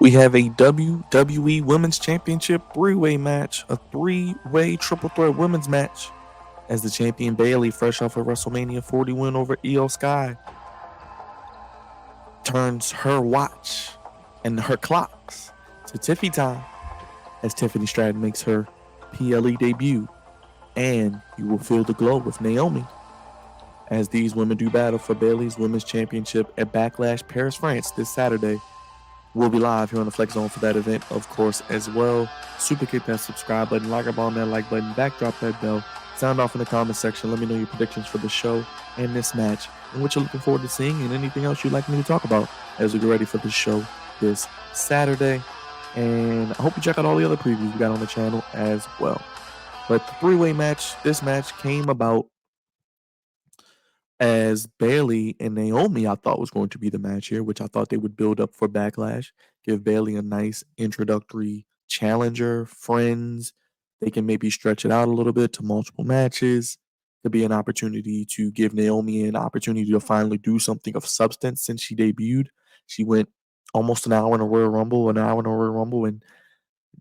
We have a WWE Women's Championship three-way match, a three-way triple threat women's match, as the champion Bayley, fresh off a WrestleMania 40 win over Io Sky, turns her watch and her clocks to Tiffy time as Tiffany Stratton makes her PLE debut. And you will feel the glow with Naomi as these women do battle for Bayley's Women's Championship at Backlash Paris, France this Saturday. We'll be live here on the Flex Zone for that event, of course, as well. Super kick that subscribe button, like up on that like button, backdrop that bell, sound off in the comment section. Let me know your predictions for the show and this match and what you're looking forward to seeing and anything else you'd like me to talk about as we get ready for the show this Saturday. And I hope you check out all the other previews we got on the channel as well. But the three-way match, this match came about as Bayley and Naomi, I thought was going to be the match here, which I thought they would build up for Backlash, give Bayley a nice introductory challenger, friends. They can maybe stretch it out a little bit to multiple matches. Could be an opportunity to give Naomi an opportunity to finally do something of substance since she debuted. She went almost an hour in a Royal Rumble, and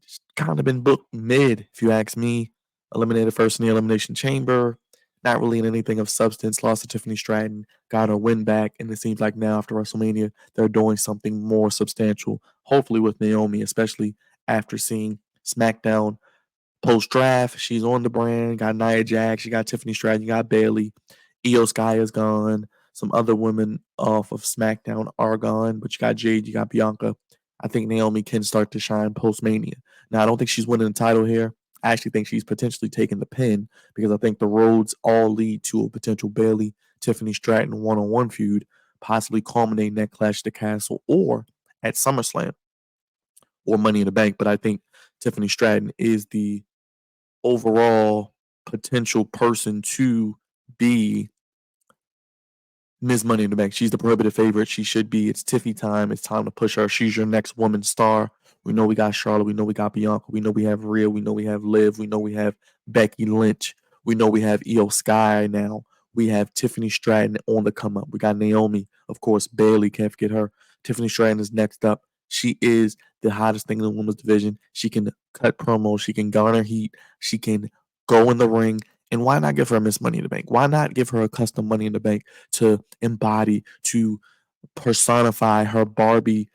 just kind of been booked mid, if you ask me. Eliminated first in the Elimination Chamber. Not really in anything of substance, lost to Tiffany Stratton, got her win back, and it seems like now after WrestleMania, they're doing something more substantial, hopefully with Naomi, especially after seeing SmackDown post-draft. She's on the brand, got Nia Jax, she got Tiffany Stratton, you got Bayley, Io Sky is gone, some other women off of SmackDown are gone, but you got Jade, you got Bianca. I think Naomi can start to shine post-Mania. Now, I don't think she's winning the title here. I actually think she's potentially taking the pin because I think the roads all lead to a potential Bayley, Tiffany Stratton one-on-one feud, possibly culminating at Clash of the Castle or at SummerSlam or Money in the Bank. But I think Tiffany Stratton is the overall potential person to be Ms. Money in the Bank. She's the prohibitive favorite. She should be. It's Tiffy time. It's time to push her. She's your next woman star. We know we got Charlotte. We know we got Bianca. We know we have Rhea. We know we have Liv. We know we have Becky Lynch. We know we have Io Sky now. We have Tiffany Stratton on the come up. We got Naomi. Of course, Bayley. Can't forget her. Tiffany Stratton is next up. She is the hottest thing in the women's division. She can cut promos. She can garner heat. She can go in the ring. And why not give her a Miss Money in the Bank? Why not give her a custom Money in the Bank to embody, to personify her Barbie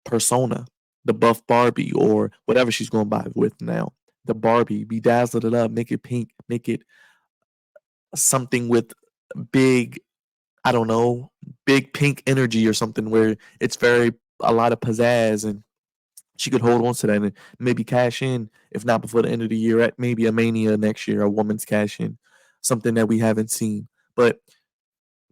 persona? The buff Barbie or whatever she's going by with now. The Barbie, bedazzle it up, make it pink, make it something with big, I don't know, big pink energy or something where it's a lot of pizzazz, and she could hold on to that and maybe cash in, if not before the end of the year, at maybe a Mania next year, a woman's cash in, something that we haven't seen. But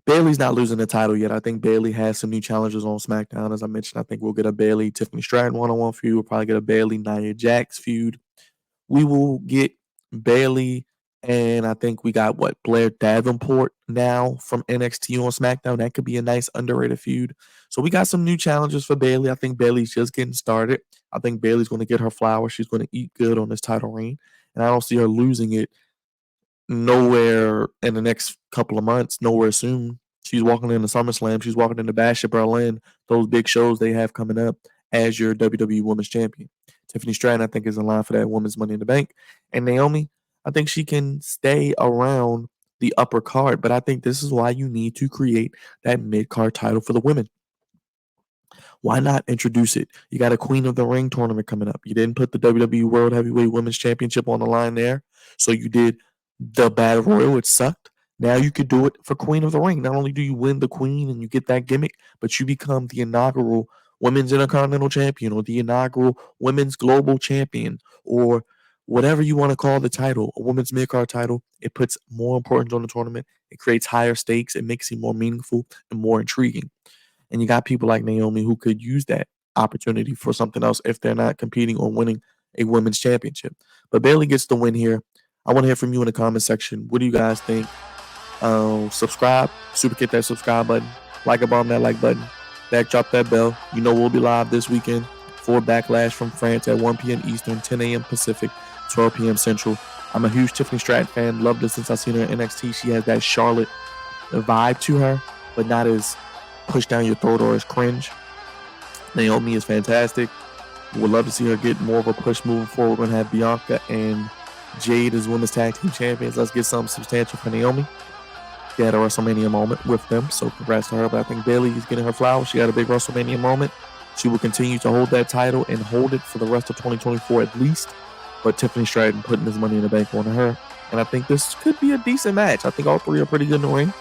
Bayley's not losing the title yet. I think Bayley has some new challenges on SmackDown. As I mentioned, I think we'll get a Bayley, Tiffany Stratton one-on-one feud. We'll probably get a Bayley, Nia Jax feud. We will get Bayley, and I think we got, Blair Davenport now from NXT on SmackDown. That could be a nice underrated feud. So we got some new challenges for Bayley. I think Bayley's just getting started. I think Bayley's going to get her flowers. She's going to eat good on this title reign, and I don't see her losing it nowhere in the next couple of months, nowhere soon. She's walking into SummerSlam. She's walking into Bash at Berlin, those big shows they have coming up as your WWE Women's Champion. Tiffany Stratton, I think, is in line for that women's Money in the Bank. And Naomi, I think she can stay around the upper card, but I think this is why you need to create that mid-card title for the women. Why not introduce it? You got a Queen of the Ring tournament coming up. You didn't put the WWE World Heavyweight Women's Championship on the line there, so you did the Battle Royal. It sucked. Now you could do it for Queen of the Ring. Not only do you win the Queen and you get that gimmick, but you become the inaugural Women's Intercontinental Champion or the inaugural Women's Global Champion or whatever you want to call the title, a Women's Mid-Card title. It puts more importance on the tournament. It creates higher stakes. It makes it more meaningful and more intriguing. And you got people like Naomi who could use that opportunity for something else if they're not competing or winning a women's championship. But Bayley gets the win here. I want to hear from you in the comment section. What do you guys think? Subscribe. Super hit that subscribe button. Like up on that like button. Backdrop that bell. You know we'll be live this weekend for Backlash from France at 1 p.m. Eastern, 10 a.m. Pacific, 12 p.m. Central. I'm a huge Tiffany Stratton fan. Loved her since I've seen her in NXT. She has that Charlotte vibe to her, but not as push down your throat or as cringe. Naomi is fantastic. Would love to see her get more of a push moving forward. We're going to have Bianca and Jade as women's tag team champions. Let's get something substantial for Naomi. She had a WrestleMania moment with them, so congrats to her. But I think Bayley is getting her flowers. She got a big WrestleMania moment. She will continue to hold that title and hold it for the rest of 2024 at least. But Tiffany Stratton putting his money in the bank on her. And I think this could be a decent match. I think all three are pretty good in the ring.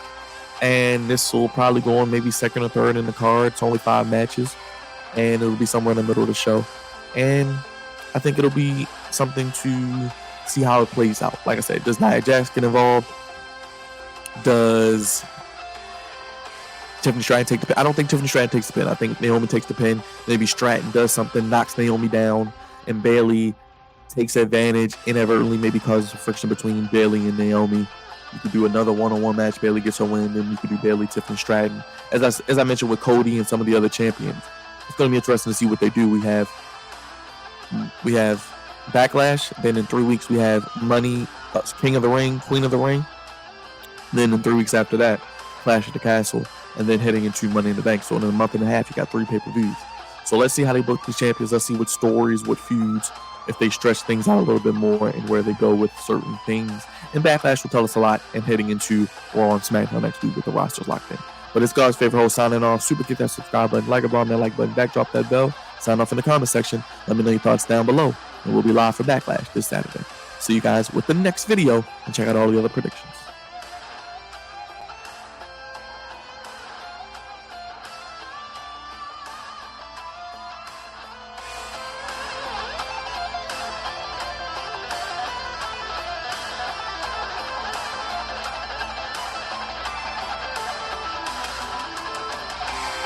And this will probably go on maybe second or third in the card. It's only 5 matches. And it'll be somewhere in the middle of the show. And I think it'll be something to see how it plays out. Like I said, does Nia Jax get involved? Does Tiffany Stratton take the pin? I don't think Tiffany Stratton takes the pin. I think Naomi takes the pin. Maybe Stratton does something, knocks Naomi down, and Bayley takes advantage inadvertently, maybe causes friction between Bayley and Naomi. You could do another one-on-one match. Bayley gets her win. Then you could do Bayley, Tiffany Stratton. As I mentioned with Cody and some of the other champions, it's going to be interesting to see what they do. We have Backlash. Then in 3 weeks we have King of the Ring, Queen of the Ring. Then in 3 weeks after that, Clash at the Castle, and then heading into Money in the Bank. So in a month and a half, you got 3 pay-per-views. So let's see how they book these champions. Let's see what stories, what feuds, if they stretch things out a little bit more and where they go with certain things. And Backlash will tell us a lot, and heading into Raw and SmackDown next week with the rosters locked in. But it's God's favorite host signing off. Super kick that subscribe button, like a bomb that like button, backdrop that bell, sign off in the comment section. Let me know your thoughts down below, and we'll be live for Backlash this Saturday. See you guys with the next video, and check out all the other predictions.